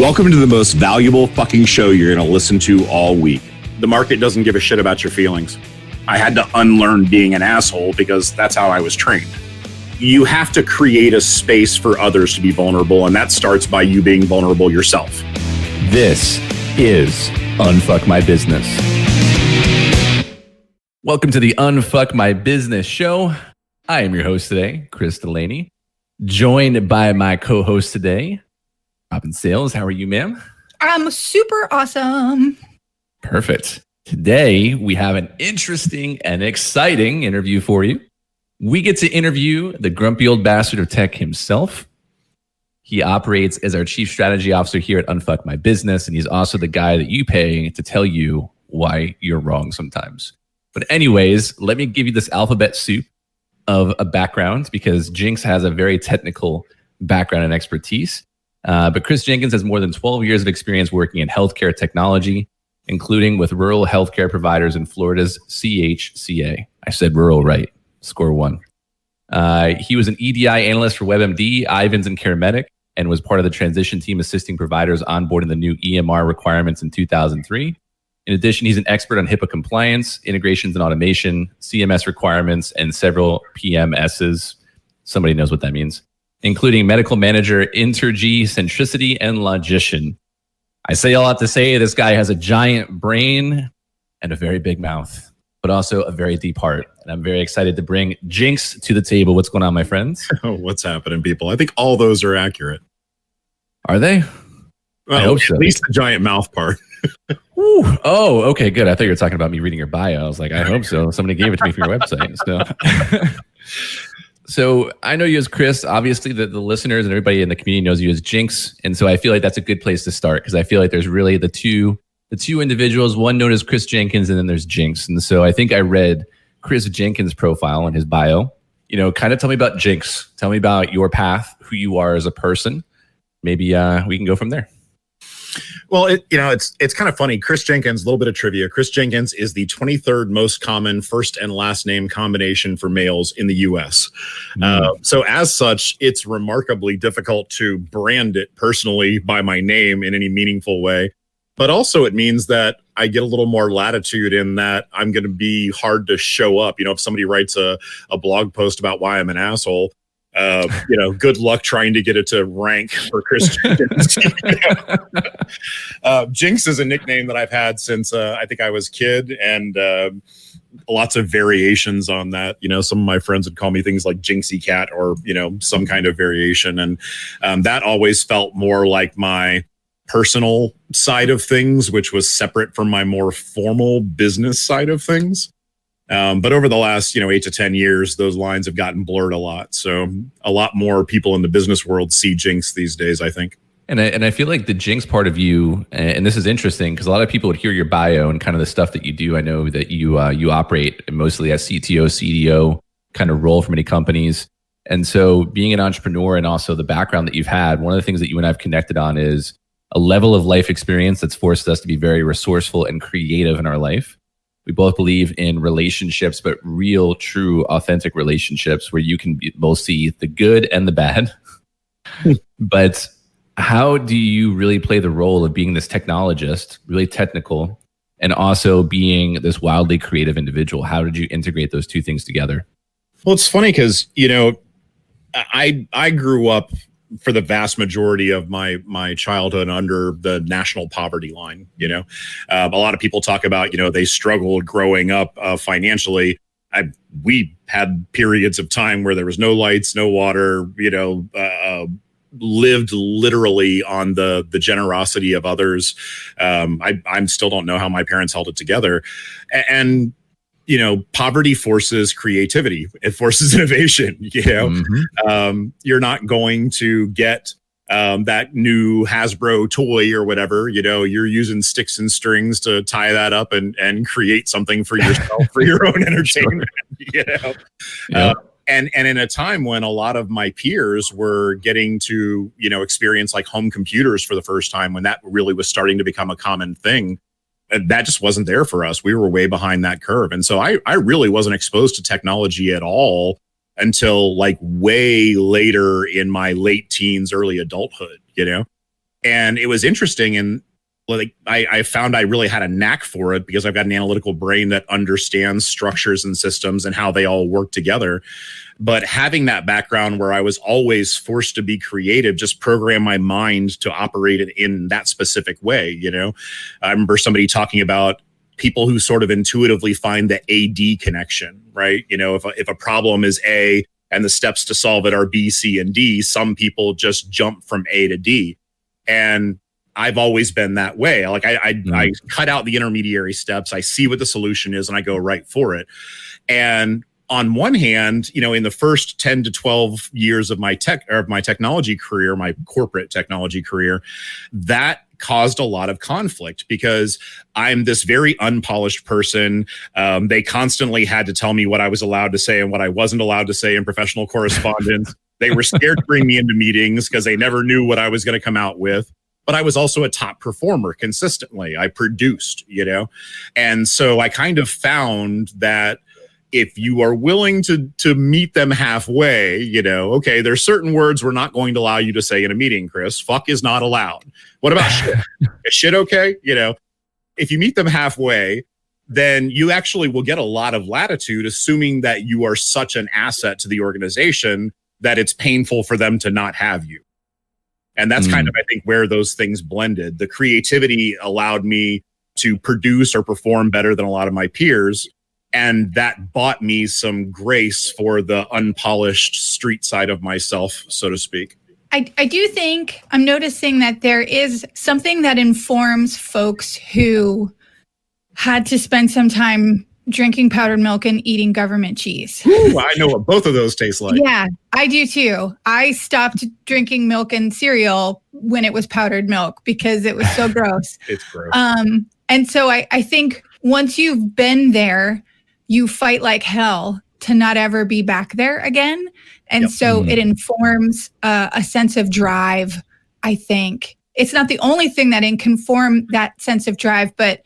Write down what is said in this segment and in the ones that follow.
Welcome to the most valuable fucking show you're going to listen to all week. The market doesn't give a shit about your feelings. I had to unlearn being an asshole because that's how I was trained. You have to create a space for others to be vulnerable, and that starts by you being vulnerable yourself. This is Unfuck My Business. Welcome to the Unfuck My Business show. I am your host today, Chris Delaney, joined by my co-host today, Robin Sales. How are you, ma'am? I'm super awesome. Perfect. Today, we have an interesting and exciting interview for you. We get to interview the grumpy old bastard of tech himself. He operates as our chief strategy officer here at Unfuck My Business, and he's also the guy that you pay to tell you why you're wrong sometimes. But anyways, let me give you this alphabet soup of a background because Jinx has a very technical background and expertise. But Chris Jenkins has more than 12 years of experience working in healthcare technology, including with rural healthcare providers in Florida's CHCA. I said rural right. Score one. He was an EDI analyst for WebMD, Ivans, and CareMedic, and was part of the transition team assisting providers onboarding the new EMR requirements in 2003. In addition, he's an expert on HIPAA compliance, integrations and automation, CMS requirements, and several PMSs. Somebody knows what that means, including medical manager, Interg, centricity, and logician. I say all that to say this guy has a giant brain and a very big mouth, but also a very deep heart. And I'm very excited to bring Jinx to the table. What's going on, my friends? Oh, what's happening, people? I think all those are accurate. Are they? Well, I hope so. At least the giant mouth part. Ooh. Oh, okay, good. I thought you were talking about me reading your bio. I was like, I hope so. Somebody gave it to me from your website. So I know you as Chris. Obviously, the listeners and everybody in the community knows you as Jinx. And so I feel like that's a good place to start because I feel like there's really the two individuals, one known as Chris Jenkins, and then there's Jinx. And so I think I read Chris Jenkins' profile in his bio. You know, kind of tell me about Jinx. Tell me about your path, who you are as a person. Maybe we can go from there. Well, it's kind of funny. Chris Jenkins, a little bit of trivia. Chris Jenkins is the 23rd most common first and last name combination for males in the U.S. So as such, it's remarkably difficult to brand it personally by my name in any meaningful way. But also it means that I get a little more latitude in that I'm going to be hard to show up. You know, if somebody writes a blog post about why I'm an asshole, good luck trying to get it to rank for Chris Jenkins. Jinx is a nickname that I've had since I think I was a kid, and lots of variations on that. You know, some of my friends would call me things like Jinxie Cat or, some kind of variation. And that always felt more like my personal side of things, which was separate from my more formal business side of things. But over the last, 8 to 10 years, those lines have gotten blurred a lot. So a lot more people in the business world see Jinx these days, I think. And I feel like the Jinx part of you, and this is interesting because a lot of people would hear your bio and kind of the stuff that you do. I know that you operate mostly as CTO, CDO kind of role for many companies. And so being an entrepreneur and also the background that you've had, one of the things that you and I have connected on is a level of life experience that's forced us to be very resourceful and creative in our life. We both believe in relationships, but real, true, authentic relationships where you can both see the good and the bad. But how do you really play the role of being this technologist, really technical, and also being this wildly creative individual? How did you integrate those two things together? Well, it's funny because, I grew up for the vast majority of my childhood under the national poverty line. A lot of people talk about, they struggled growing up financially. We had periods of time where there was no lights, no water, lived literally on the generosity of others. I still don't know how my parents held it together. And poverty forces creativity. It forces innovation. You're not going to get that new Hasbro toy or whatever. You're using sticks and strings to tie that up and create something for yourself for your own entertainment. Yep. And in a time when a lot of my peers were getting to experience like home computers for the first time, when that really was starting to become a common thing. That just wasn't there for us. We were way behind that curve. And so I really wasn't exposed to technology at all until like way later in my late teens, early adulthood, And it was interesting. And like I found I really had a knack for it because I've got an analytical brain that understands structures and systems and how they all work together. But having that background where I was always forced to be creative just programmed my mind to operate it in that specific way. You know, I remember somebody talking about people who sort of intuitively find the AD connection, right? You know, if a problem is A and the steps to solve it are B, C, and D, some people just jump from A to D. And I've always been that way. Like I cut out the intermediary steps. I see what the solution is and I go right for it. And on one hand, you know, in the first 10 to 12 years of my technology career, my corporate technology career, that caused a lot of conflict because I'm this very unpolished person. They constantly had to tell me what I was allowed to say and what I wasn't allowed to say in professional correspondence. They were scared to bring me into meetings because they never knew what I was going to come out with. But I was also a top performer consistently. I produced, you know? And so I kind of found that if you are willing to meet them halfway, you know, okay, there's certain words we're not going to allow you to say in a meeting, Chris. Fuck is not allowed. What about shit? Is shit okay? You know, if you meet them halfway, then you actually will get a lot of latitude, assuming that you are such an asset to the organization that it's painful for them to not have you. And that's kind of, I think, where those things blended. The creativity allowed me to produce or perform better than a lot of my peers. And that bought me some grace for the unpolished street side of myself, so to speak. I do think I'm noticing that there is something that informs folks who had to spend some time drinking powdered milk and eating government cheese. Ooh, I know what both of those taste like. Yeah, I do too. I stopped drinking milk and cereal when it was powdered milk because it was so gross. It's gross. And so I think once you've been there, you fight like hell to not ever be back there again. And so it informs a sense of drive, I think. It's not the only thing that can conform that sense of drive, but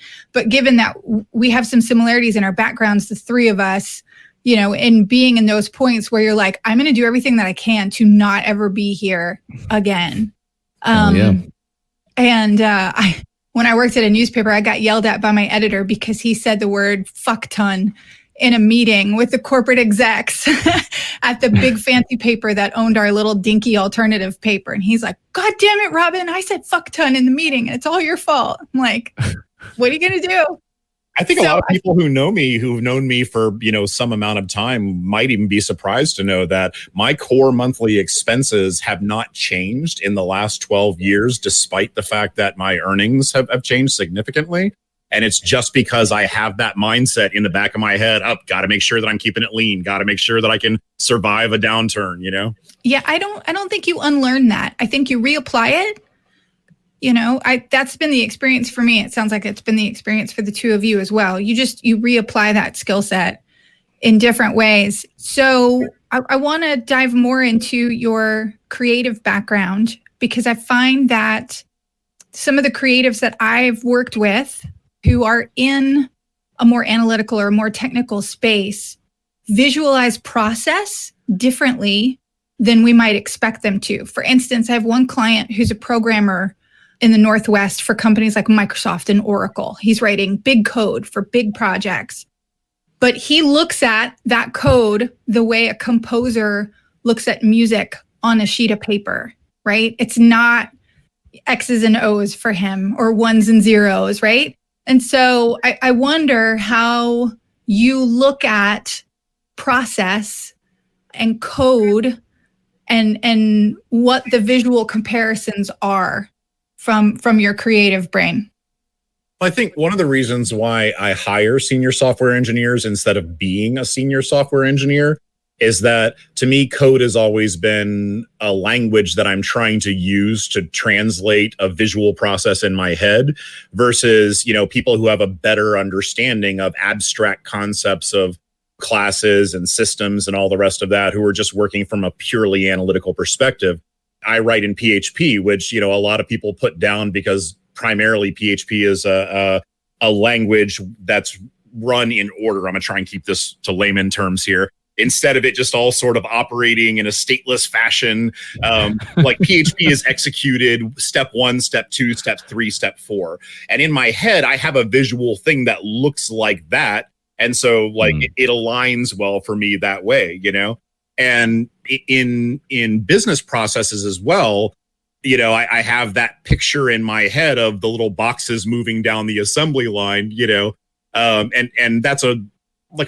given that we have some similarities in our backgrounds, the three of us, you know, in being in those points where you're like, I'm going to do everything that I can to not ever be here again. And when I worked at a newspaper, I got yelled at by my editor because he said the word fuck ton in a meeting with the corporate execs at the big fancy paper that owned our little dinky alternative paper. And he's like, God damn it, Robin, I said fuck ton in the meeting and it's all your fault. I'm like, what are you going to do? I think a lot of people who've known me for, you know, some amount of time might even be surprised to know that my core monthly expenses have not changed in the last 12 years, despite the fact that my earnings have changed significantly. And it's just because I have that mindset in the back of my head, got to make sure that I'm keeping it lean, got to make sure that I can survive a downturn, you know? Yeah, I don't think you unlearn that. I think you reapply it. You know, that's been the experience for me. It sounds like it's been the experience for the two of you as well. You reapply that skill set in different ways. So I want to dive more into your creative background because I find that some of the creatives that I've worked with who are in a more analytical or a more technical space visualize process differently than we might expect them to. For instance, I have one client who's a programmer in the Northwest for companies like Microsoft and Oracle. He's writing big code for big projects. But he looks at that code the way a composer looks at music on a sheet of paper, right? It's not X's and O's for him or ones and zeros, right? And so I wonder how you look at process and code and what the visual comparisons are from your creative brain. I think one of the reasons why I hire senior software engineers instead of being a senior software engineer is that, to me, code has always been a language that I'm trying to use to translate a visual process in my head versus, you know, people who have a better understanding of abstract concepts of classes and systems and all the rest of that, who are just working from a purely analytical perspective. I write in PHP, which, you know, a lot of people put down because primarily PHP is a language that's run in order. I'm going to try and keep this to layman terms here. instead of it just all sort of operating in a stateless fashion. Like PHP is executed step 1, step 2, step 3, step 4. And in my head, I have a visual thing that looks like that. And so like it aligns well for me that way, you know? And in business processes as well, you know, I have that picture in my head of the little boxes moving down the assembly line, you know, and that's a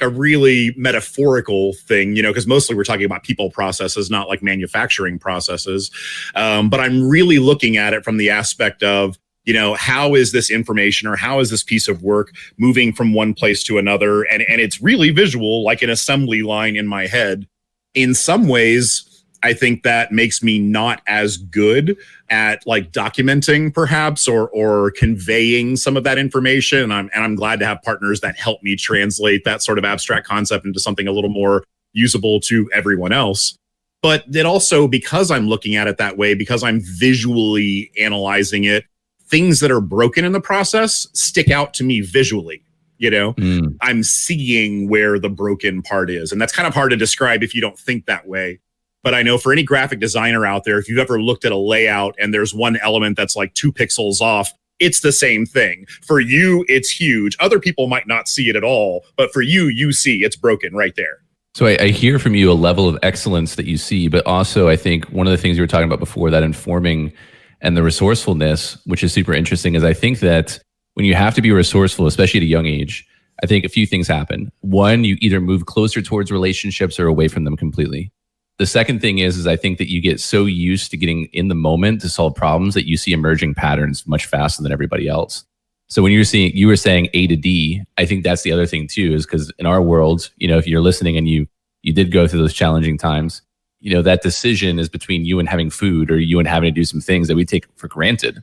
really metaphorical thing, you know, because mostly we're talking about people processes, not like manufacturing processes. But I'm really looking at it from the aspect of, you know, how is this information or how is this piece of work moving from one place to another? And it's really visual, like an assembly line in my head. In some ways, I think that makes me not as good at like documenting perhaps or conveying some of that information. And I'm glad to have partners that help me translate that sort of abstract concept into something a little more usable to everyone else. But then also, because I'm looking at it that way, because I'm visually analyzing it, things that are broken in the process stick out to me visually. You know, I'm seeing where the broken part is. And that's kind of hard to describe if you don't think that way. But I know for any graphic designer out there, if you've ever looked at a layout and there's one element that's like 2 pixels off, it's the same thing. For you, it's huge. Other people might not see it at all, but for you, you see it's broken right there. So I hear from you a level of excellence that you see, but also I think one of the things you were talking about before, that informing and the resourcefulness, which is super interesting, is I think that when you have to be resourceful, especially at a young age, I think a few things happen. One, you either move closer towards relationships or away from them completely. The second thing is I think that you get so used to getting in the moment to solve problems that you see emerging patterns much faster than everybody else. So when you were saying A to D, I think that's the other thing too, is because in our world, you know, if you're listening and you did go through those challenging times, you know, that decision is between you and having food or you and having to do some things that we take for granted.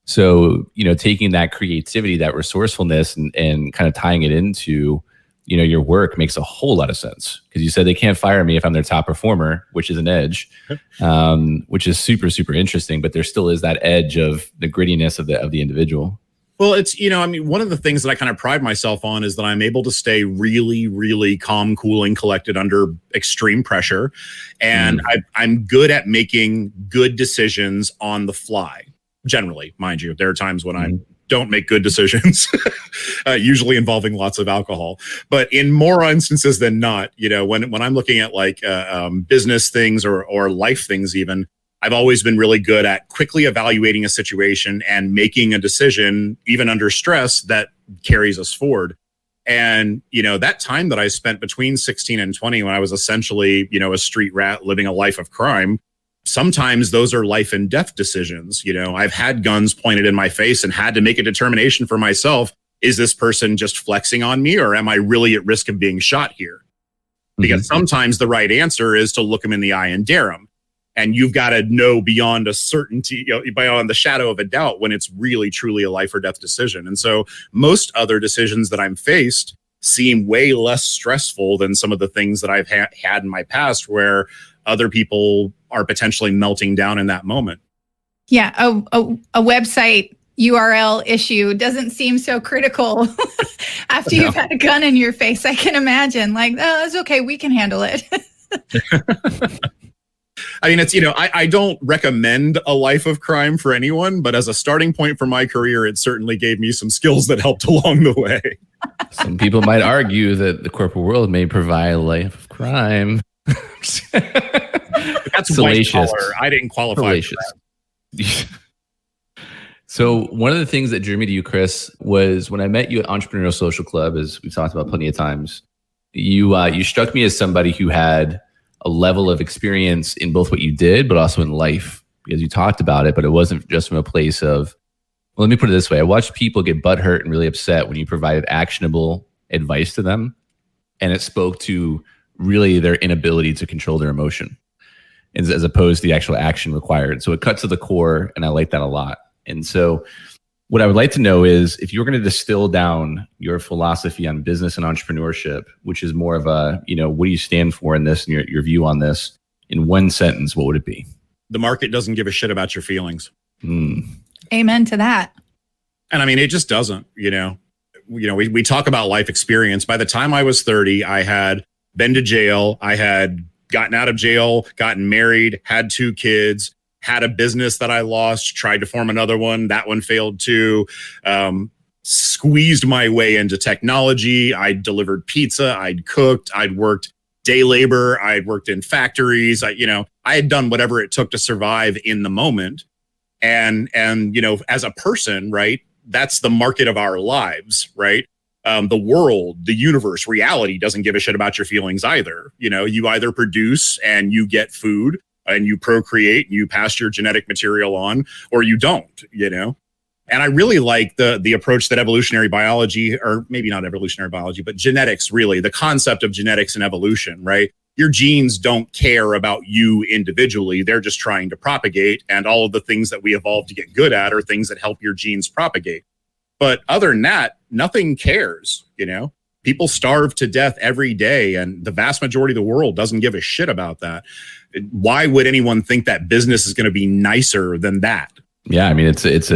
So, you know, taking that creativity, that resourcefulness and kind of tying it into, you know, your work makes a whole lot of sense, because you said they can't fire me if I'm their top performer, which is an edge, which is super, super interesting. But there still is that edge of the grittiness of the individual. Well, it's, you know, I mean, one of the things that I kind of pride myself on is that I'm able to stay really, really calm, cool, and collected under extreme pressure. And I'm good at making good decisions on the fly, generally, mind you. There are times when I don't make good decisions, usually involving lots of alcohol. But in more instances than not, you know, when I'm looking at like business things or life things even, I've always been really good at quickly evaluating a situation and making a decision, even under stress, that carries us forward. And, you know, that time that I spent between 16 and 20, when I was essentially, you know, a street rat living a life of crime, sometimes those are life and death decisions. You know, I've had guns pointed in my face and had to make a determination for myself. Is this person just flexing on me, or am I really at risk of being shot here? Because sometimes the right answer is to look them in the eye and dare them. And you've got to know beyond a certainty, you know, beyond the shadow of a doubt, when it's really, truly a life or death decision. And so most other decisions that I'm faced seem way less stressful than some of the things that I've had in my past, where other people are potentially melting down in that moment. Yeah, a website URL issue doesn't seem so critical after you've had a gun in your face. I can imagine, like, oh, it's okay, we can handle it. I mean, it's, you know, I don't recommend a life of crime for anyone, but as a starting point for my career, it certainly gave me some skills that helped along the way. Some people might argue that the corporate world may provide a life of crime. That's white collar. I didn't qualify for that. So one of the things that drew me to you, Chris, was when I met you at Entrepreneurial Social Club, as we've talked about plenty of times, you struck me as somebody who had a level of experience in both what you did, but also in life, because you talked about it, but it wasn't just from a place of, well, let me put it this way. I watched people get butthurt and really upset when you provided actionable advice to them. And it spoke to really their inability to control their emotion as opposed to the actual action required. So it cut to the core, and I like that a lot. And so what I would like to know is, if you were going to distill down your philosophy on business and entrepreneurship, which is more of a, you know, what do you stand for in this and your view on this, in one sentence, what would it be? The market doesn't give a shit about your feelings. Amen to that. And I mean, it just doesn't, you know, we talk about life experience. By the time I was 30, I had been to jail. I had gotten out of jail, gotten married, had 2 kids, had a business that I lost, tried to form another one. That one failed too. Squeezed my way into technology. I delivered pizza. I'd cooked. I'd worked day labor. I'd worked in factories. I had done whatever it took to survive in the moment. And as a person, right, that's the market of our lives, right? The world, the universe, reality doesn't give a shit about your feelings either. You either produce and you get food and you procreate and you pass your genetic material on, or you don't, And I really like the approach that evolutionary biology, or maybe not evolutionary biology, but genetics, really, the concept of genetics and evolution, right? Your genes don't care about you individually. They're just trying to propagate. And all of the things that we evolved to get good at are things that help your genes propagate. But other than that, nothing cares, People starve to death every day, and the vast majority of the world doesn't give a shit about that. Why would anyone think that business is going to be nicer than that? Yeah, I mean, it's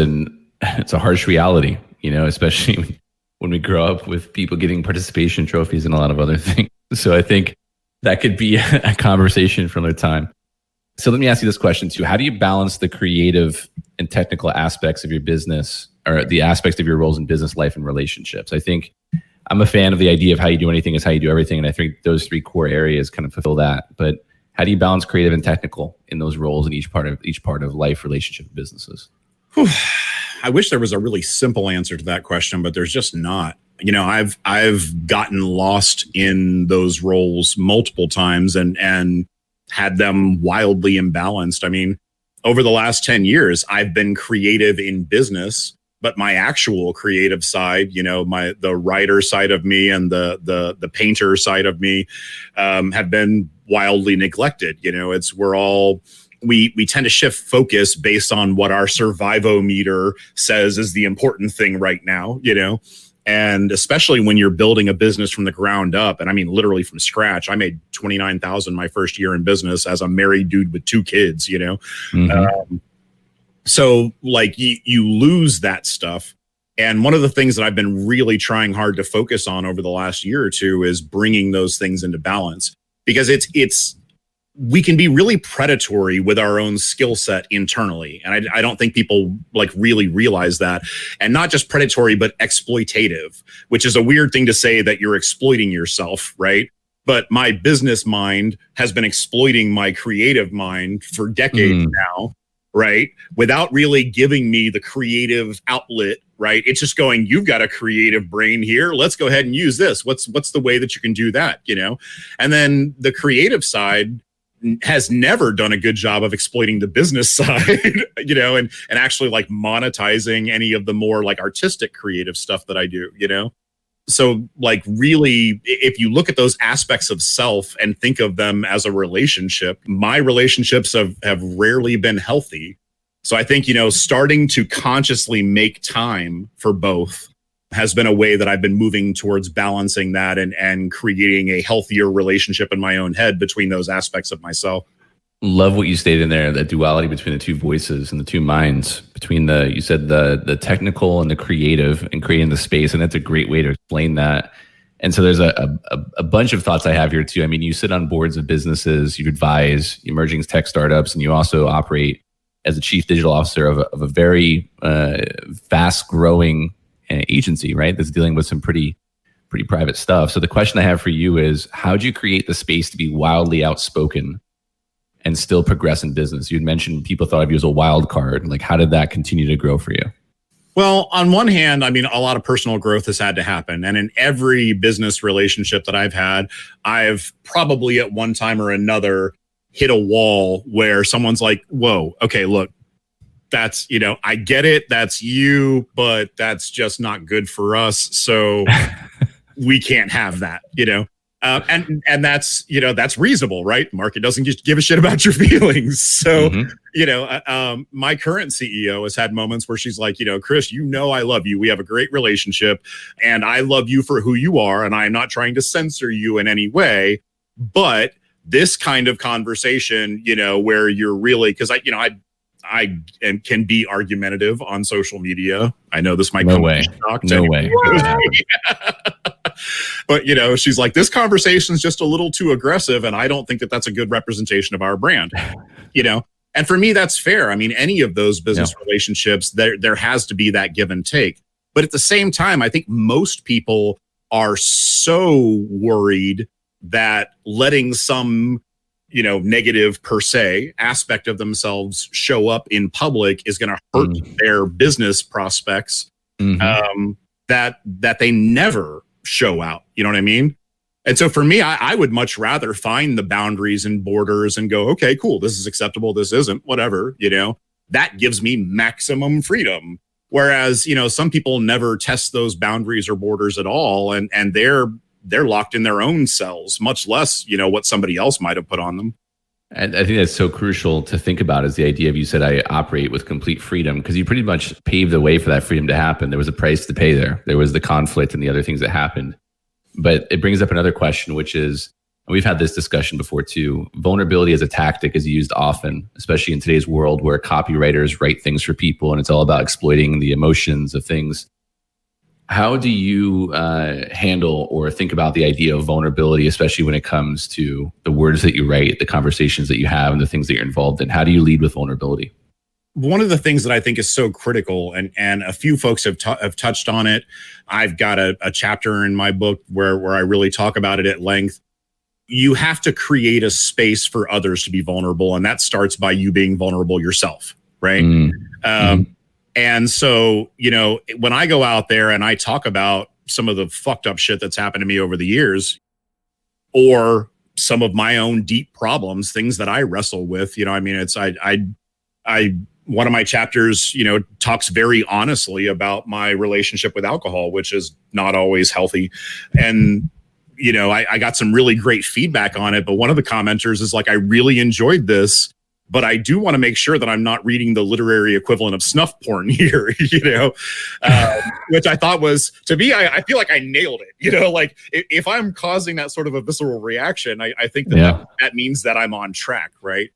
a harsh reality, especially when we grow up with people getting participation trophies and a lot of other things. So I think that could be a conversation for another time. So let me ask you this question too. How do you balance the creative and technical aspects of your business, or the aspects of your roles in business life and relationships? I think I'm a fan of the idea of how you do anything is how you do everything. And I think those 3 core areas kind of fulfill that. But how do you balance creative and technical in those roles in each part of life, relationship, and businesses? I wish there was a really simple answer to that question, but there's just not. I've gotten lost in those roles multiple times and had them wildly imbalanced. I mean, over the last 10 years, I've been creative in business, but my actual creative side, the writer side of me and the painter side of me have been wildly neglected. We tend to shift focus based on what our survivometer says is the important thing right now, and especially when you're building a business from the ground up. And I mean, literally from scratch. I made $29,000 my first year in business as a married dude with 2 kids, Mm-hmm. So like you lose that stuff. And one of the things that I've been really trying hard to focus on over the last year or 2 is bringing those things into balance, because we can be really predatory with our own skill set internally. And I don't think people really realize that. And not just predatory, but exploitative, which is a weird thing to say, that you're exploiting yourself, right? But my business mind has been exploiting my creative mind for decades now, right? Without really giving me the creative outlet, right? It's just going, you've got a creative brain here. Let's go ahead and use this. What's the way that you can do that, And then the creative side has never done a good job of exploiting the business side, and actually monetizing any of the more artistic creative stuff that I do, So really, if you look at those aspects of self and think of them as a relationship, my relationships have rarely been healthy. So I think, starting to consciously make time for both has been a way that I've been moving towards balancing that and creating a healthier relationship in my own head between those aspects of myself. Love what you stated in there, the duality between the 2 voices and the 2 minds, between you said the technical and the creative, and creating the space. And that's a great way to explain that. And so there's a bunch of thoughts I have here too. I mean, you sit on boards of businesses, you advise emerging tech startups, and you also operate as a chief digital officer of a very fast growing agency, right? That's dealing with some pretty private stuff. So the question I have for you is, how do you create the space to be wildly outspoken and still progress in business? You'd mentioned people thought of you as a wild card. How did that continue to grow for you? Well, on one hand, I mean, a lot of personal growth has had to happen. And in every business relationship that I've had, I've probably at one time or another hit a wall where someone's like, whoa, okay, look, that's, I get it. That's you, but that's just not good for us. So we can't have that, and that's, that's reasonable, right? Market doesn't just give a shit about your feelings. So, my current CEO has had moments where she's like, Chris, I love you. We have a great relationship and I love you for who you are. And I'm not trying to censor you in any way, but this kind of conversation, where you're really, because I can be argumentative on social media. I know this might no way. No way. But, she's like, this conversation's just a little too aggressive. And I don't think that that's a good representation of our brand, And for me, that's fair. I mean, any of those business relationships, there has to be that give and take. But at the same time, I think most people are so worried that letting some, negative per se aspect of themselves show up in public is going to hurt their business prospects, that they never show out. You know what I mean? And so for me, I would much rather find the boundaries and borders and go, okay, cool, this is acceptable, this isn't, whatever, that gives me maximum freedom. Whereas, some people never test those boundaries or borders at all, and they're locked in their own cells, much less, what somebody else might have put on them. And I think that's so crucial to think about, is the idea of, you said I operate with complete freedom, because you pretty much paved the way for that freedom to happen. There was a price to pay there. There was the conflict and the other things that happened. But it brings up another question, which is, and we've had this discussion before too, vulnerability as a tactic is used often, especially in today's world where copywriters write things for people and it's all about exploiting the emotions of things. How do you handle or think about the idea of vulnerability, especially when it comes to the words that you write, the conversations that you have, and the things that you're involved in? How do you lead with vulnerability? One of the things that I think is so critical, and a few folks have touched on it. I've got a chapter in my book where I really talk about it at length. You have to create a space for others to be vulnerable, and that starts by you being vulnerable yourself, right? And so, when I go out there and I talk about some of the fucked up shit that's happened to me over the years, or some of my own deep problems, things that I wrestle with, one of my chapters, talks very honestly about my relationship with alcohol, which is not always healthy. And, I got some really great feedback on it. But one of the commenters is like, I really enjoyed this, but I do want to make sure that I'm not reading the literary equivalent of snuff porn here, which I thought was, to me, I feel like I nailed it. Like if I'm causing that sort of a visceral reaction, I think that means that I'm on track, right?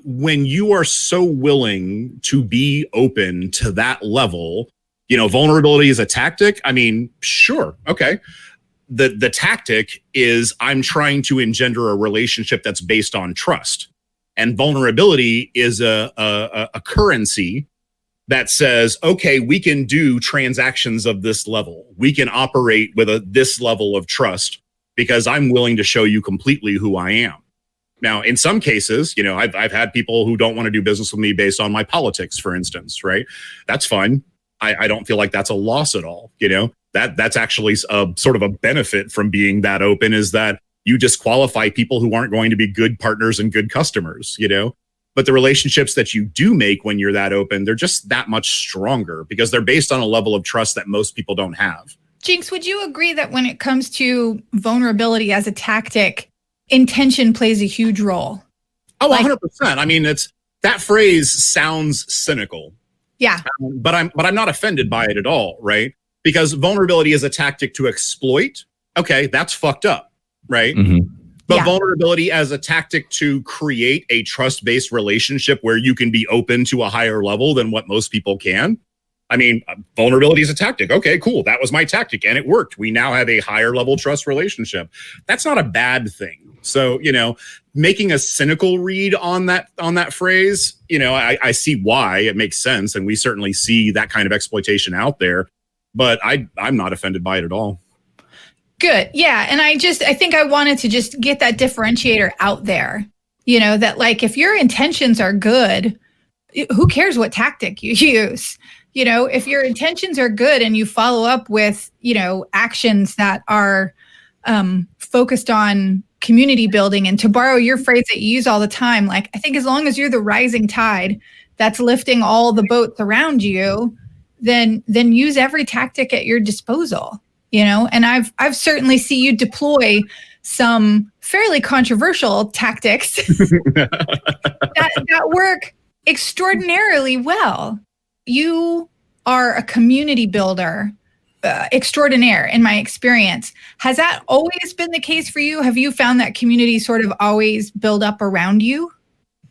When you are so willing to be open to that level, vulnerability is a tactic. I mean, sure. Okay. The tactic is I'm trying to engender a relationship that's based on trust. And vulnerability is a currency that says, okay, we can do transactions of this level. We can operate with this level of trust because I'm willing to show you completely who I am. Now, in some cases, I've had people who don't want to do business with me based on my politics, for instance, right? That's fine. I don't feel like that's a loss at all. That's actually a sort of a benefit from being that open, is that you disqualify people who aren't going to be good partners and good customers, But the relationships that you do make when you're that open, they're just that much stronger because they're based on a level of trust that most people don't have. Jinx, would you agree that when it comes to vulnerability as a tactic, intention plays a huge role? Oh, 100%. I mean, that phrase sounds cynical. Yeah. But I'm not offended by it at all, right? Because vulnerability is a tactic to exploit. Okay, that's fucked up, right? But vulnerability as a tactic to create a trust-based relationship where you can be open to a higher level than what most people can. I mean, vulnerability is a tactic. Okay, cool. That was my tactic and it worked. We now have a higher level trust relationship. That's not a bad thing. So, making a cynical read on that phrase, I see why it makes sense. And we certainly see that kind of exploitation out there, but I'm not offended by it at all. Good. Yeah. And I think I wanted to just get that differentiator out there, that like, if your intentions are good, who cares what tactic you use? If your intentions are good and you follow up with, actions that are focused on community building, and to borrow your phrase that you use all the time, like, I think as long as you're the rising tide that's lifting all the boats around you, then use every tactic at your disposal, and I've certainly seen you deploy some fairly controversial tactics that work extraordinarily well. You are a community builder extraordinaire in my experience. Has that always been the case for you? Have you found that community sort of always build up around you?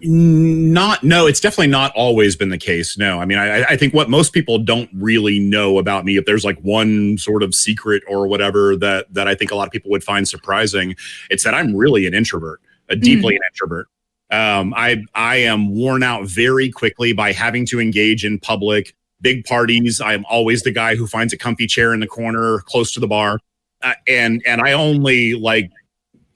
No, it's definitely not always been the case. No, I mean, I think what most people don't really know about me, if there's like one sort of secret or whatever that I think a lot of people would find surprising, it's that I'm really an introvert, deeply an introvert. I am worn out very quickly by having to engage in public, big parties. I'm always the guy who finds a comfy chair in the corner close to the bar. And I only like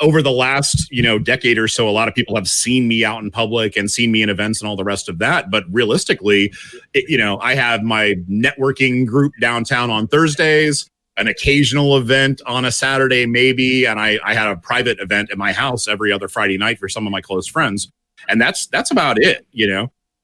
over the last, decade or so, a lot of people have seen me out in public and seen me in events and all the rest of that. But realistically, I have my networking group downtown on Thursdays, an occasional event on a Saturday, maybe. And I had a private event at my house every other Friday night for some of my close friends. And that's about it,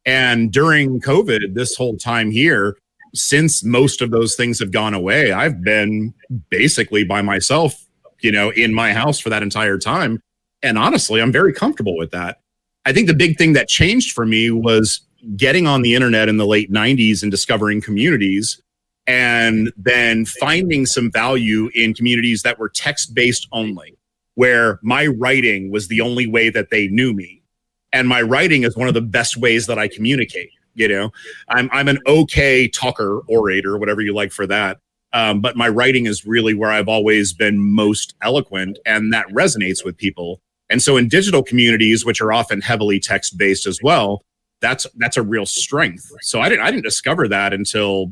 And during COVID, this whole time here, since most of those things have gone away, I've been basically by myself, in my house for that entire time. And honestly, I'm very comfortable with that. I think the big thing that changed for me was getting on the internet in the late 90s and discovering communities, and then finding some value in communities that were text-based only, where my writing was the only way that they knew me. And my writing is one of the best ways that I communicate. I'm an okay talker, orator, whatever you like for that. But my writing is really where I've always been most eloquent, and that resonates with people. And so in digital communities, which are often heavily text-based as well, that's a real strength. So I didn't discover that until,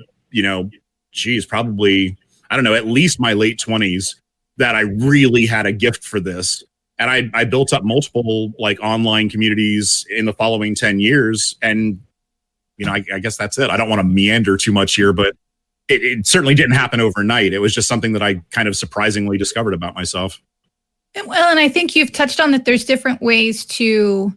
probably, I don't know, at least my late 20s, that I really had a gift for this. And I built up multiple like online communities in the following 10 years. And, I guess that's it. I don't want to meander too much here, but it certainly didn't happen overnight. It was just something that I kind of surprisingly discovered about myself. Well, and I think you've touched on that there's different ways to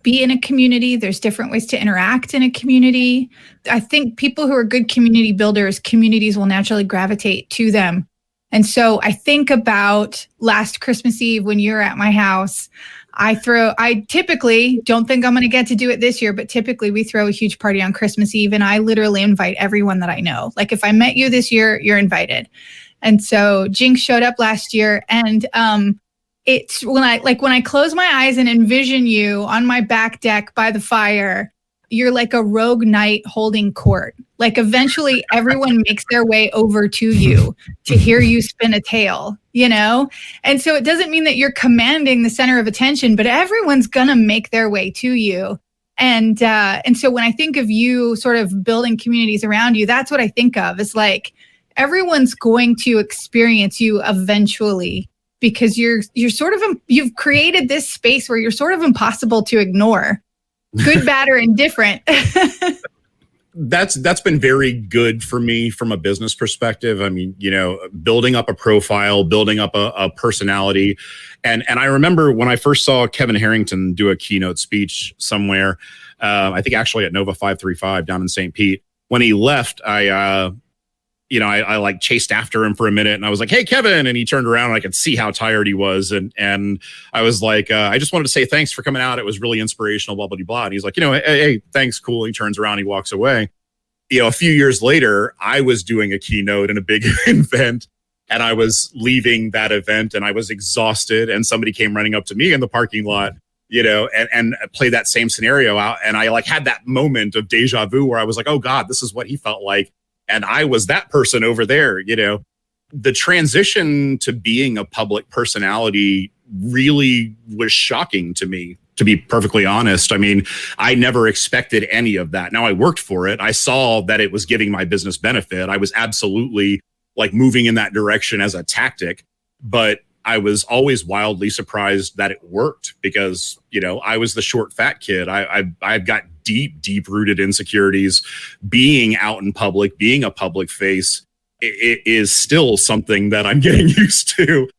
be in a community. There's different ways to interact in a community. I think people who are good community builders, communities will naturally gravitate to them. And so I think about last Christmas Eve when you're at my house, I typically don't think I'm going to get to do it this year, but typically we throw a huge party on Christmas Eve, and I literally invite everyone that I know. Like if I met you this year, you're invited. And so Jinx showed up last year, and it's when I close my eyes and envision you on my back deck by the fire, you're like a rogue knight holding court. Like eventually everyone makes their way over to you to hear you spin a tale, And so it doesn't mean that you're commanding the center of attention, but everyone's going to make their way to you. And so when I think of you sort of building communities around you, that's what I think of. It's like everyone's going to experience you eventually, because you're sort of, you've created this space where you're sort of impossible to ignore. Good, bad, or indifferent. That's been very good for me from a business perspective. I mean, building up a profile, building up a personality. And I remember when I first saw Kevin Harrington do a keynote speech somewhere, I think actually at Nova 535 down in St. Pete. When he left, I like chased after him for a minute, and I was like, "Hey, Kevin!" And he turned around, and I could see how tired he was, and I was like, "I just wanted to say thanks for coming out. It was really inspirational." Blah blah blah. And he's like, "Hey, thanks, cool." He turns around, he walks away. A few years later, I was doing a keynote in a big event, and I was leaving that event, and I was exhausted, and somebody came running up to me in the parking lot, and play that same scenario out, and I like had that moment of deja vu where I was like, "Oh God, this is what he felt like." And I was that person over there, The transition to being a public personality really was shocking to me, to be perfectly honest. I mean, I never expected any of that. Now I worked for it. I saw that it was giving my business benefit. I was absolutely like moving in that direction as a tactic, but I was always wildly surprised that it worked because, I was the short, fat kid. I've got deep rooted insecurities. Being out in public, being a public face, it is still something that I'm getting used to.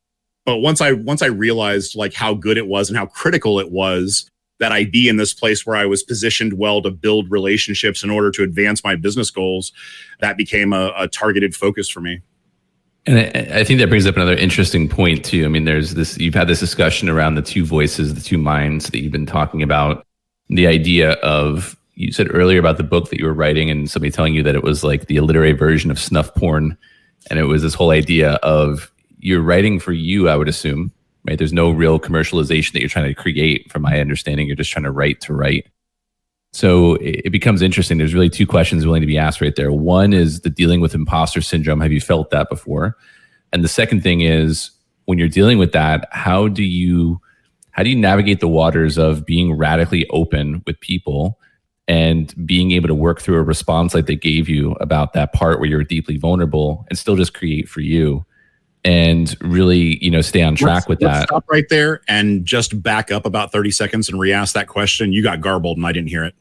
But once I realized like how good it was and how critical it was that I be in this place where I was positioned well to build relationships in order to advance my business goals, that became a targeted focus for me. And I think that brings up another interesting point too. I mean, you've had this discussion around the two voices, the two minds that you've been talking about. The idea of, you said earlier about the book that you were writing and somebody telling you that it was like the illiterate version of snuff porn. And it was this whole idea of you're writing for you, I would assume, right? There's no real commercialization that you're trying to create. From my understanding, you're just trying to write. So it becomes interesting. There's really two questions willing to be asked right there. One is the dealing with imposter syndrome. Have you felt that before? And the second thing is, when you're dealing with that, how do you navigate the waters of being radically open with people and being able to work through a response like they gave you about that part where you're deeply vulnerable and still just create for you and really, stay on track with that? Stop right there and just back up about 30 seconds and re-ask that question. You got garbled and I didn't hear it.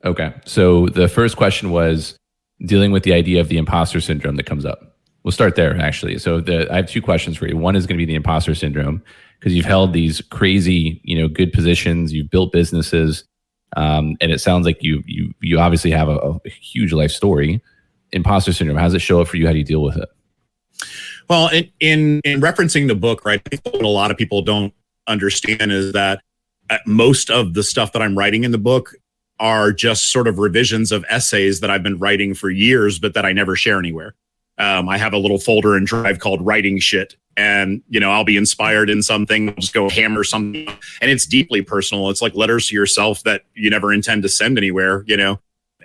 Okay. So the first question was dealing with the idea of the imposter syndrome that comes up. We'll start there, actually. So I have two questions for you. One is going to be the imposter syndrome, because you've held these crazy, good positions, you've built businesses, and it sounds like you obviously have a huge life story. Imposter syndrome, how does it show up for you? How do you deal with it? Well, in referencing the book, right, I think what a lot of people don't understand is that most of the stuff that I'm writing in the book are just sort of revisions of essays that I've been writing for years, but that I never share anywhere. I have a little folder in Drive called Writing Shit. And, I'll be inspired in something, I'll just go hammer something. And it's deeply personal. It's like letters to yourself that you never intend to send anywhere,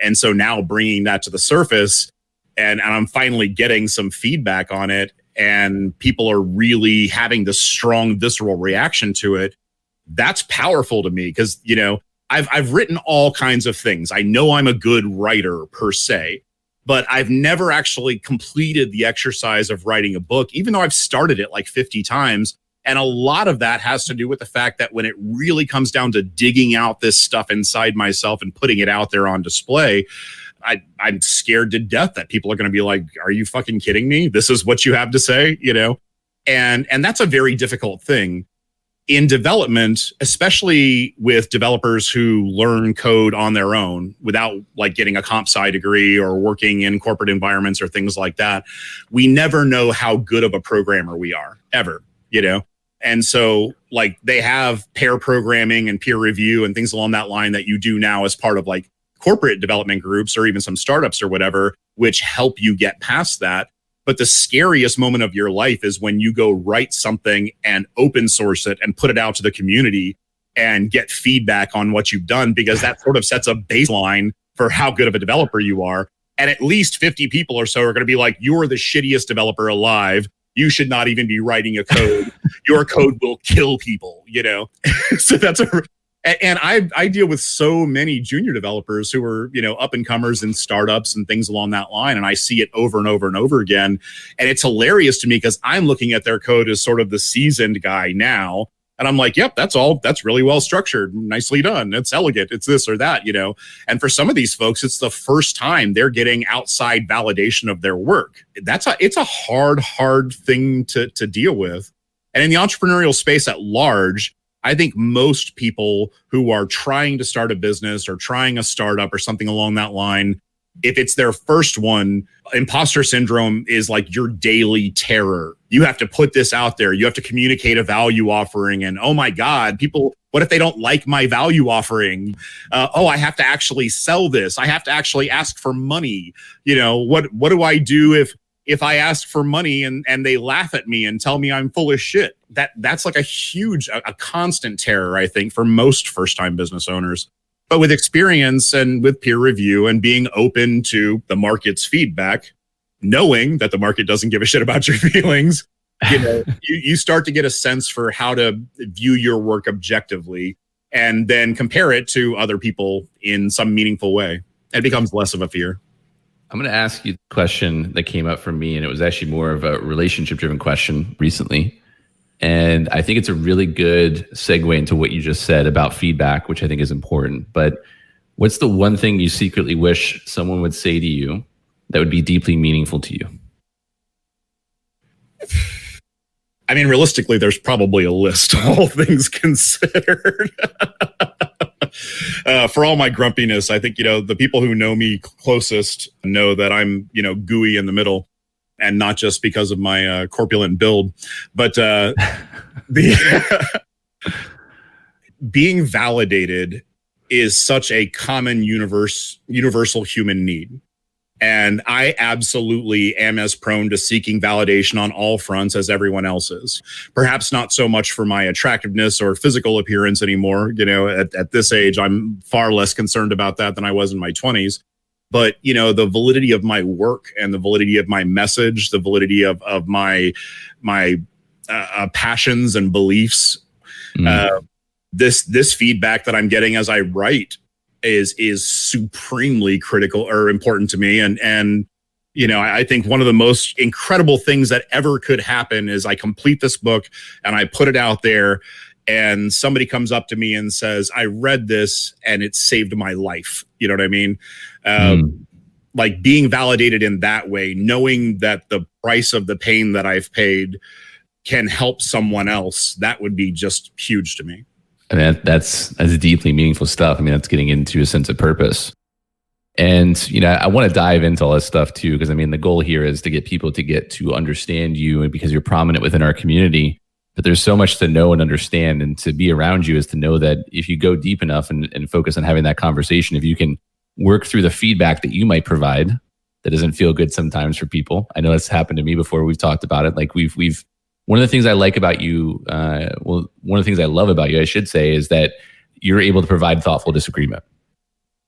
And so now bringing that to the surface, and I'm finally getting some feedback on it, and people are really having this strong visceral reaction to it. That's powerful to me because, I've written all kinds of things. I know I'm a good writer per se, but I've never actually completed the exercise of writing a book, even though I've started it like 50 times. And a lot of that has to do with the fact that when it really comes down to digging out this stuff inside myself and putting it out there on display, I'm scared to death that people are going to be like, are you fucking kidding me? This is what you have to say, And that's a very difficult thing. In development, especially with developers who learn code on their own without like getting a comp sci degree or working in corporate environments or things like that, we never know how good of a programmer we are ever, And so like they have pair programming and peer review and things along that line that you do now as part of like corporate development groups or even some startups or whatever, which help you get past that. But the scariest moment of your life is when you go write something and open source it and put it out to the community and get feedback on what you've done, because that sort of sets a baseline for how good of a developer you are. And at least 50 people or so are going to be like, you're the shittiest developer alive. You should not even be writing a code. Your code will kill people, So that's and I deal with so many junior developers who are, up and comers in startups and things along that line. And I see it over and over and over again. And it's hilarious to me because I'm looking at their code as sort of the seasoned guy now. And I'm like, yep, that's really well structured. Nicely done. It's elegant. It's this or that, And for some of these folks, it's the first time they're getting outside validation of their work. It's a hard thing to deal with. And in the entrepreneurial space at large, I think most people who are trying to start a business or trying a startup or something along that line, if it's their first one, imposter syndrome is like your daily terror. You have to put this out there. You have to communicate a value offering. And oh my God, people, what if they don't like my value offering? I have to actually sell this. I have to actually ask for money. What do I do if I ask for money and they laugh at me and tell me I'm full of shit? That's like a constant terror, I think, for most first-time business owners. But with experience and with peer review and being open to the market's feedback, knowing that the market doesn't give a shit about your feelings, you start to get a sense for how to view your work objectively and then compare it to other people in some meaningful way. It becomes less of a fear. I'm going to ask you a question that came up for me, and it was actually more of a relationship-driven question recently. And I think it's a really good segue into what you just said about feedback, which I think is important. But what's the one thing you secretly wish someone would say to you that would be deeply meaningful to you? I mean, realistically, there's probably a list, all things considered. For all my grumpiness, I think, the people who know me closest know that I'm, gooey in the middle. And not just because of my corpulent build, but being validated is such a common universal human need. And I absolutely am as prone to seeking validation on all fronts as everyone else is. Perhaps not so much for my attractiveness or physical appearance anymore. At this age, I'm far less concerned about that than I was in my 20s. But, the validity of my work and the validity of my message, the validity of my passions and beliefs, this feedback that I'm getting as I write is supremely critical or important to me. And I think one of the most incredible things that ever could happen is I complete this book and I put it out there and somebody comes up to me and says, I read this and it saved my life. You know what I mean? Like being validated in that way, knowing that the price of the pain that I've paid can help someone else, that would be just huge to me. I mean, that's deeply meaningful stuff. I mean, that's getting into a sense of purpose. And, I want to dive into all this stuff too, because I mean, the goal here is to get people to get to understand you, and because you're prominent within our community, but there's so much to know and understand, and to be around you is to know that if you go deep enough and focus on having that conversation, if you can work through the feedback that you might provide that doesn't feel good sometimes for people. I know that's happened to me before. We've talked about it. Like we've one of the things I like about you, one of the things I love about you, I should say, is that you're able to provide thoughtful disagreement.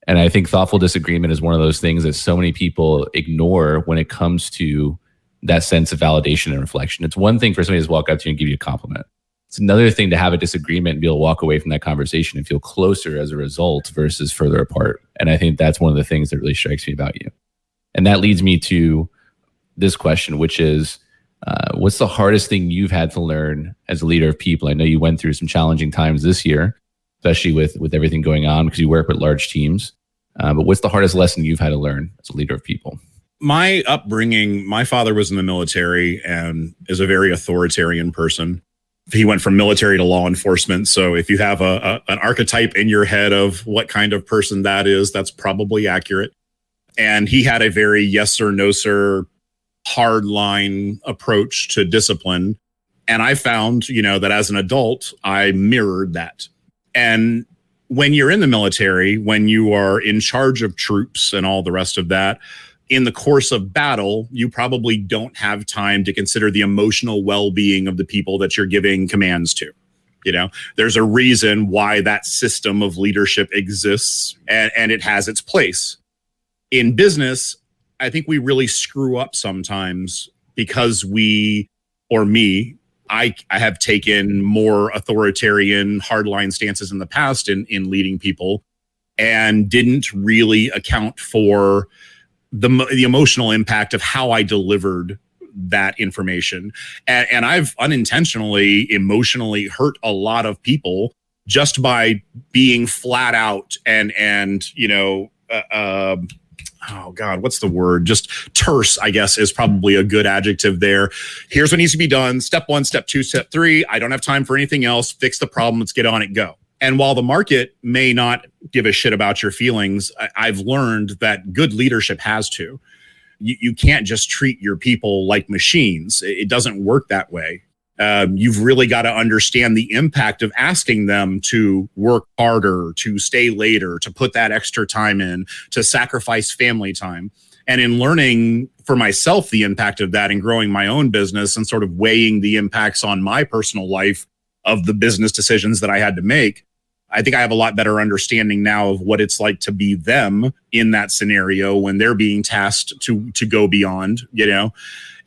And I think thoughtful disagreement is one of those things that so many people ignore when it comes to that sense of validation and reflection. It's one thing for somebody to walk up to you and give you a compliment. It's another thing to have a disagreement and be able to walk away from that conversation and feel closer as a result versus further apart. And I think that's one of the things that really strikes me about you. And that leads me to this question, which is, what's the hardest thing you've had to learn as a leader of people? I know you went through some challenging times this year, especially with everything going on because you work with large teams. But what's the hardest lesson you've had to learn as a leader of people? My upbringing, my father was in the military and is a very authoritarian person. He went from military to law enforcement. So if you have an archetype in your head of what kind of person that is, that's probably accurate. And he had a very yes sir, no sir, hard line approach to discipline. And I found, that as an adult, I mirrored that. And when you're in the military, when you are in charge of troops and all the rest of that, in the course of battle, you probably don't have time to consider the emotional well-being of the people that you're giving commands to. There's a reason why that system of leadership exists, and it has its place. In business, I think we really screw up sometimes because I have taken more authoritarian, hardline stances in the past in leading people and didn't really account for the emotional impact of how I delivered that information. And I've unintentionally, emotionally hurt a lot of people just by being flat out and oh God, what's the word? Just terse, I guess, is probably a good adjective there. Here's what needs to be done. Step 1, step 2, step 3. I don't have time for anything else. Fix the problem. Let's get on it. Go. And while the market may not give a shit about your feelings, I've learned that good leadership has to. You can't just treat your people like machines. It doesn't work that way. You've really got to understand the impact of asking them to work harder, to stay later, to put that extra time in, to sacrifice family time. And in learning for myself the impact of that and growing my own business and sort of weighing the impacts on my personal life of the business decisions that I had to make, I think I have a lot better understanding now of what it's like to be them in that scenario when they're being tasked to go beyond,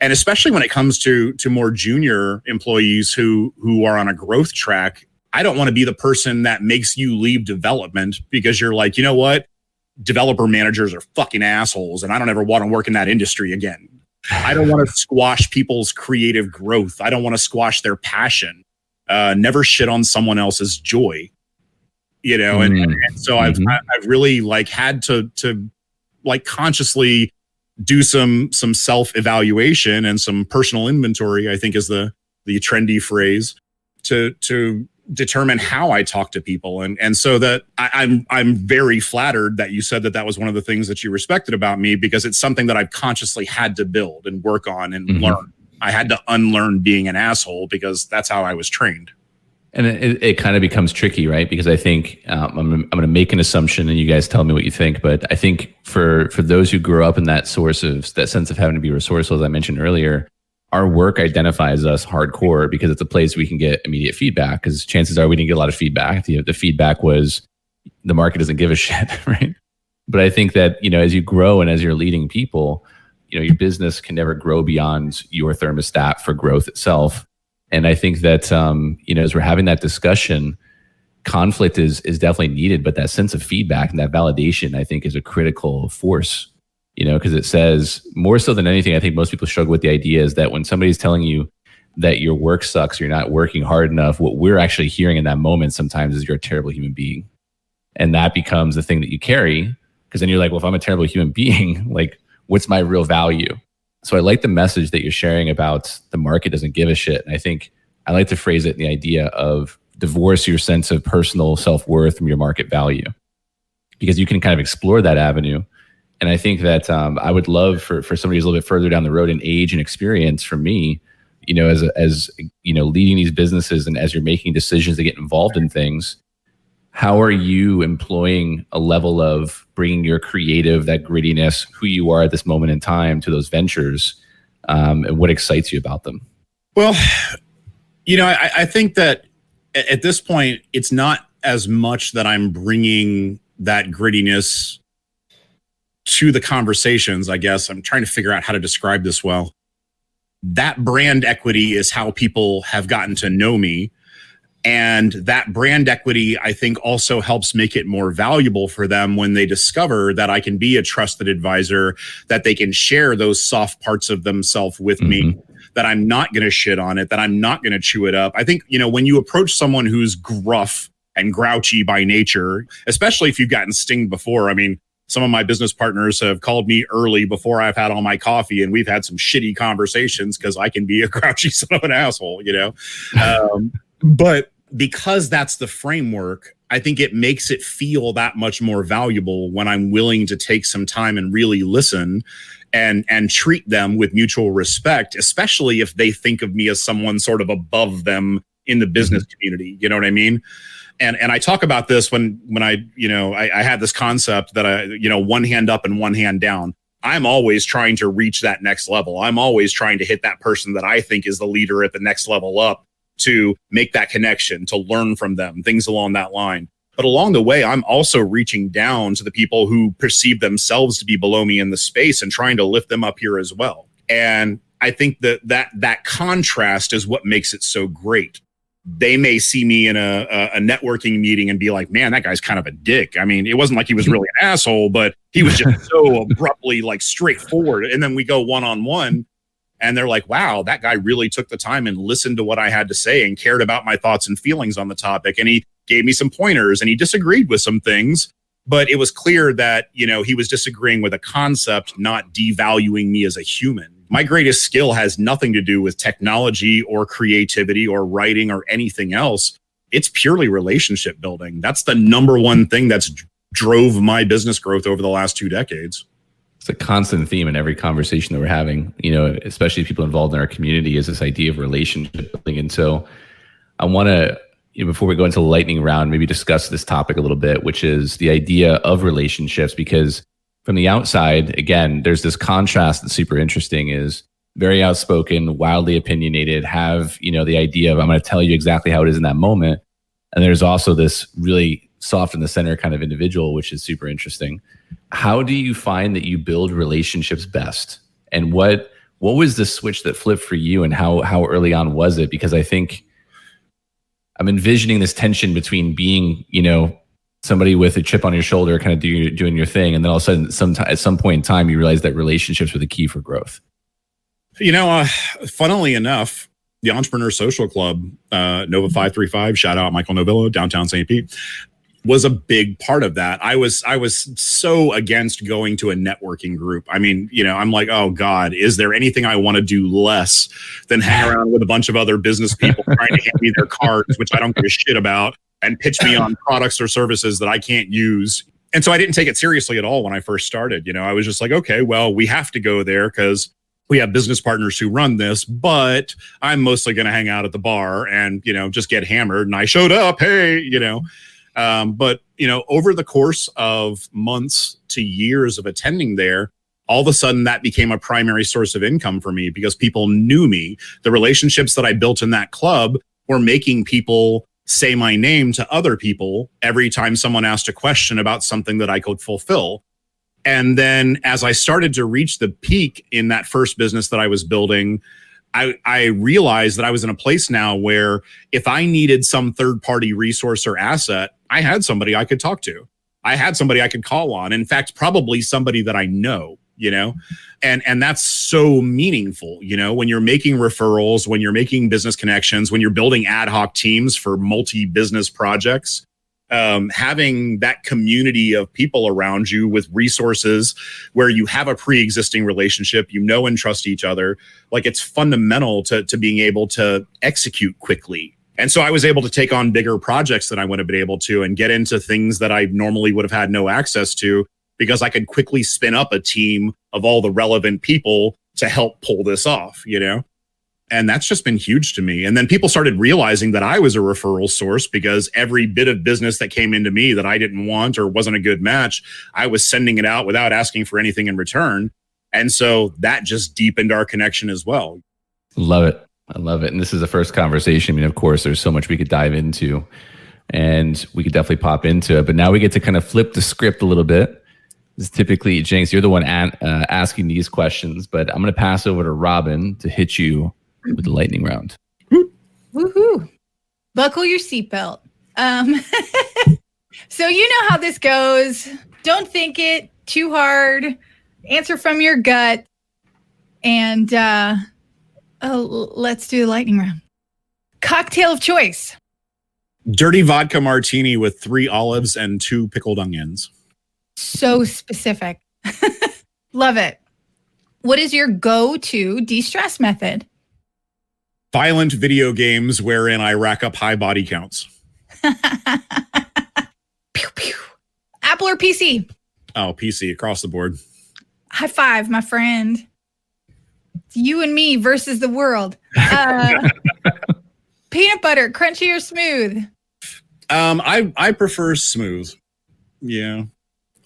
And especially when it comes to more junior employees who are on a growth track, I don't want to be the person that makes you leave development because you're like, you know what? Developer managers are fucking assholes and I don't ever want to work in that industry again. I don't want to squash people's creative growth. I don't want to squash their passion. Never shit on someone else's joy. And so I've really had to consciously do some self-evaluation and some personal inventory, I think is the trendy phrase, to determine how I talk to people. And so that I'm very flattered that you said that was one of the things that you respected about me, because it's something that I've consciously had to build and work on and learn. I had to unlearn being an asshole because that's how I was trained. And it kind of becomes tricky, right? Because I think I'm going to make an assumption, and you guys tell me what you think. But I think for those who grew up in that sense of having to be resourceful, as I mentioned earlier, our work identifies us hardcore because it's a place we can get immediate feedback. Because chances are we didn't get a lot of feedback. The feedback was the market doesn't give a shit, right? But I think that as you grow and as you're leading people, your business can never grow beyond your thermostat for growth itself. And I think that, as we're having that discussion, conflict is definitely needed, but that sense of feedback and that validation, I think, is a critical force, because it says more so than anything, I think most people struggle with the idea is that when somebody's telling you that your work sucks, you're not working hard enough, what we're actually hearing in that moment sometimes is you're a terrible human being. And that becomes the thing that you carry, because then you're like, well, if I'm a terrible human being, like, what's my real value? So I like the message that you're sharing about the market doesn't give a shit. And I think I like to phrase it in the idea of divorce your sense of personal self-worth from your market value, because you can kind of explore that avenue. And I think that I would love for somebody who's a little bit further down the road in age and experience, for me, as leading these businesses and as you're making decisions to get involved in things, how are you employing a level of bringing your creative, that grittiness, who you are at this moment in time to those ventures, and what excites you about them? Well, I think that at this point, it's not as much that I'm bringing that grittiness to the conversations, I guess. I'm trying to figure out how to describe this well. That brand equity is how people have gotten to know me. And that brand equity, I think, also helps make it more valuable for them when they discover that I can be a trusted advisor, that they can share those soft parts of themselves with me, that I'm not going to shit on it, that I'm not going to chew it up. I think, when you approach someone who's gruff and grouchy by nature, especially if you've gotten stinged before. I mean, some of my business partners have called me early before I've had all my coffee, and we've had some shitty conversations because I can be a grouchy son of an asshole, But because that's the framework, I think it makes it feel that much more valuable when I'm willing to take some time and really listen and treat them with mutual respect, especially if they think of me as someone sort of above them in the business community. You know what I mean? And I talk about this when I had this concept that one hand up and one hand down. I'm always trying to reach that next level. I'm always trying to hit that person that I think is the leader at the next level up, to make that connection, to learn from them, things along that line. But along the way, I'm also reaching down to the people who perceive themselves to be below me in the space and trying to lift them up here as well. And I think that contrast is what makes it so great. They may see me in a networking meeting and be like, man, that guy's kind of a dick. I mean, it wasn't like he was really an asshole, but he was just so abruptly straightforward. And then we go one-on-one, and they're like, wow, that guy really took the time and listened to what I had to say and cared about my thoughts and feelings on the topic. And he gave me some pointers, and he disagreed with some things, but it was clear that, he was disagreeing with a concept, not devaluing me as a human. My greatest skill has nothing to do with technology or creativity or writing or anything else. It's purely relationship building. That's the number one thing that's drove my business growth over the last 2 decades. It's a constant theme in every conversation that we're having, especially people involved in our community, is this idea of relationship building. And so I want to, before we go into the lightning round, maybe discuss this topic a little bit, which is the idea of relationships. Because from the outside, again, there's this contrast that's super interesting, is very outspoken, wildly opinionated, have, the idea of, I'm going to tell you exactly how it is in that moment. And there's also this really soft in the center kind of individual, which is super interesting. How do you find that you build relationships best? And what was the switch that flipped for you, and how early on was it? Because I think I'm envisioning this tension between being, somebody with a chip on your shoulder, kind of doing your thing, and then all of a sudden, at some point in time, you realize that relationships were the key for growth. Funnily enough, the Entrepreneur Social Club, Nova 535, shout out Michael Novillo, downtown St. Pete, was a big part of that. I was so against going to a networking group. I mean, I'm like, oh God, is there anything I want to do less than hang around with a bunch of other business people trying to hand me their cards, which I don't give a shit about, and pitch me on products or services that I can't use. And so I didn't take it seriously at all when I first started. I was just like, okay, well, we have to go there because we have business partners who run this, but I'm mostly going to hang out at the bar and, just get hammered. And I showed up, hey, but, over the course of months to years of attending there, all of a sudden that became a primary source of income for me because people knew me. The relationships that I built in that club were making people say my name to other people every time someone asked a question about something that I could fulfill. And then as I started to reach the peak in that first business that I was building, I realized that I was in a place now where if I needed some third-party resource or asset, I had somebody I could talk to. I had somebody I could call on. In fact, probably somebody that I know, and that's so meaningful, when you're making referrals, when you're making business connections, when you're building ad hoc teams for multi-business projects. Having that community of people around you with resources where you have a pre-existing relationship, and trust each other, like it's fundamental to being able to execute quickly. And so I was able to take on bigger projects than I would have been able to and get into things that I normally would have had no access to because I could quickly spin up a team of all the relevant people to help pull this off, And that's just been huge to me. And then people started realizing that I was a referral source because every bit of business that came into me that I didn't want or wasn't a good match, I was sending it out without asking for anything in return. And so that just deepened our connection as well. Love it. I love it. And this is the first conversation. I mean, of course, there's so much we could dive into and we could definitely pop into it. But now we get to kind of flip the script a little bit. This is typically, Jinx, you're the one asking these questions, but I'm going to pass over to Robin to hit you with the lightning round. Woohoo. Buckle your seatbelt. So you know how this goes. Don't think it too hard. Answer from your gut. And let's do the lightning round. Cocktail of choice. Dirty vodka martini with 3 olives and 2 pickled onions. So specific. Love it. What is your go-to de-stress method? Violent video games wherein I rack up high body counts. Pew, pew. Apple or PC? Oh, PC across the board. High five, my friend. It's you and me versus the world. Peanut butter, crunchy or smooth? I prefer smooth. Yeah.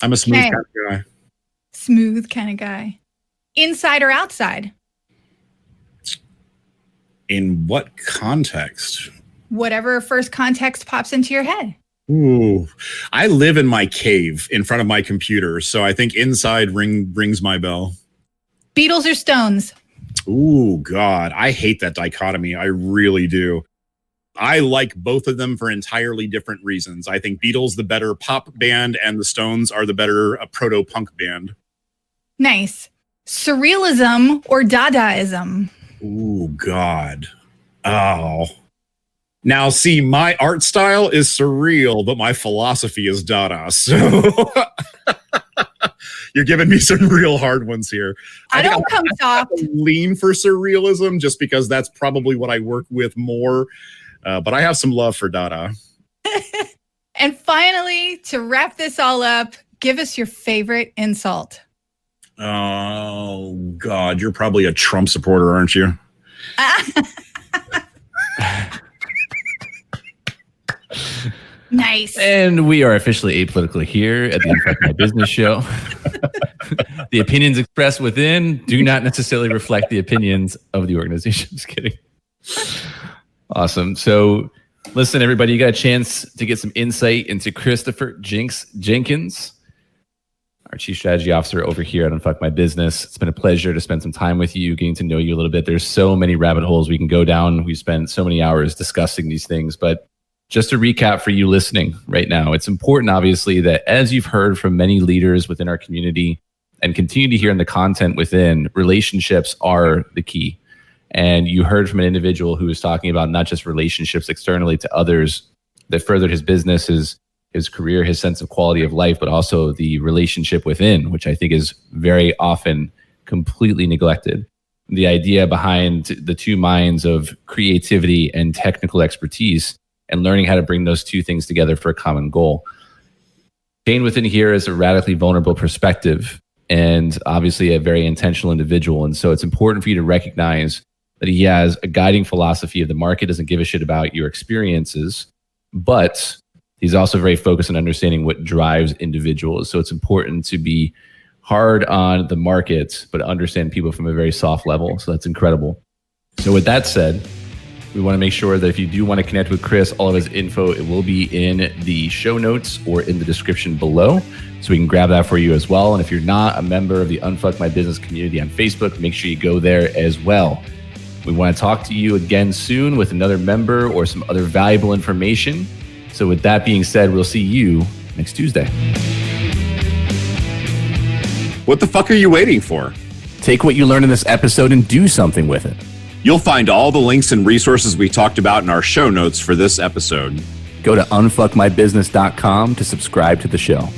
I'm a smooth kind of guy. Smooth kind of guy. Inside or outside? In what context? Whatever first context pops into your head. Ooh, I live in my cave in front of my computer, so I think inside rings my bell. Beatles or Stones? Ooh, God, I hate that dichotomy. I really do. I like both of them for entirely different reasons. I think Beatles the better pop band and the Stones are the better proto-punk band. Nice. Surrealism or Dadaism? Ooh, God. Oh. Now, see, my art style is surreal, but my philosophy is Dada. So you're giving me some real hard ones here. I don't come soft. Lean for surrealism just because that's probably what I work with more. But I have some love for Dada. And finally, to wrap this all up, give us your favorite insult. Oh, God, you're probably a Trump supporter, aren't you? Nice. And we are officially apolitical here at the Unfuck My Business show. The opinions expressed within do not necessarily reflect the opinions of the organization. Just kidding. Awesome. So listen, everybody, you got a chance to get some insight into Christopher Jinx Jenkins, our Chief Strategy Officer over here at Unfuck My Business. It's been a pleasure to spend some time with you, getting to know you a little bit. There's so many rabbit holes we can go down. We spent so many hours discussing these things, but just to recap for you listening right now, it's important, obviously, that as you've heard from many leaders within our community and continue to hear in the content within, relationships are the key. And you heard from an individual who was talking about not just relationships externally to others that furthered his business, his career, his sense of quality of life, but also the relationship within, which I think is very often completely neglected. The idea behind the two minds of creativity and technical expertise and learning how to bring those two things together for a common goal. Pain within here is a radically vulnerable perspective and obviously a very intentional individual. And so it's important for you to recognize that he has a guiding philosophy of the market, doesn't give a shit about your experiences, but he's also very focused on understanding what drives individuals. So it's important to be hard on the market, but understand people from a very soft level. So that's incredible. So with that said, we want to make sure that if you do want to connect with Chris, all of his info, it will be in the show notes or in the description below. So we can grab that for you as well. And if you're not a member of the Unfuck My Business community on Facebook, make sure you go there as well. We want to talk to you again soon with another member or some other valuable information. So with that being said, we'll see you next Tuesday. What the fuck are you waiting for? Take what you learned in this episode and do something with it. You'll find all the links and resources we talked about in our show notes for this episode. Go to unfuckmybusiness.com to subscribe to the show.